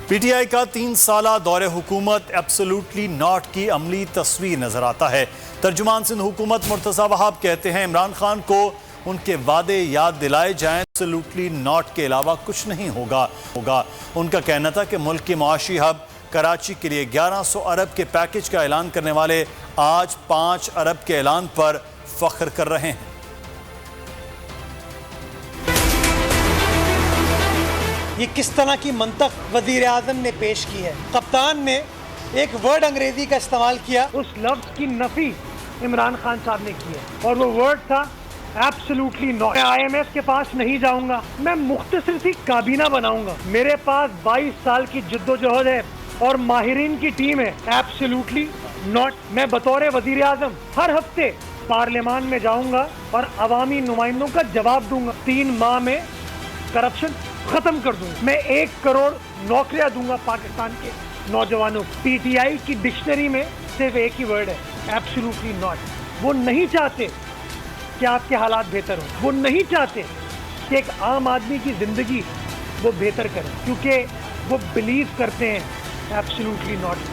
P T I کا 3 سالہ دور حکومت ایبسولوٹلی ناٹ کی عملی تصویر نظر آتا ہے۔ ترجمان سندھ حکومت مرتضی وہاب کہتے ہیں عمران خان کو ان کے وعدے یاد دلائے جائیں، ایبسولوٹلی ناٹ کے علاوہ کچھ نہیں ہوگا۔ ان کا کہنا تھا کہ ملک کے معاشی ہب کراچی کے لیے 1100 ارب کے پیکج کا اعلان کرنے والے آج 5 ارب کے اعلان پر فخر کر رہے ہیں۔ یہ کس طرح کی منطق وزیر اعظم نے پیش کی ہے؟ کپتان نے ایک ورڈ انگریزی کا استعمال کیا، اس لفظ کی نفی عمران خان صاحب نے کی ہے، اور وہ ورڈ تھا ایبسولوٹلی ناٹ۔ میں آئی ایم ایف کے پاس نہیں جاؤں گا، میں مختصر سی کابینہ بناؤں گا، میرے پاس 22 سال کی جد و جہد ہے اور ماہرین کی ٹیم ہے۔ Absolutely not. میں بطور وزیر اعظم ہر ہفتے پارلیمان میں جاؤں گا اور عوامی نمائندوں کا جواب دوں گا۔ 3 ماہ میں کرپشن ختم کر دوں گا، میں 1 کروڑ نوکریاں دوں گا پاکستان کے نوجوانوں کو۔ پی ٹی آئی کی ڈکشنری میں صرف ایک ہی ورڈ ہے، ایبسولوٹلی ناٹ۔ وہ نہیں چاہتے کہ آپ کے حالات بہتر ہوں، وہ نہیں چاہتے کہ ایک عام آدمی کی زندگی وہ بہتر کریں، کیونکہ وہ بلیو کرتے ہیں ایبسولوٹلی ناٹ۔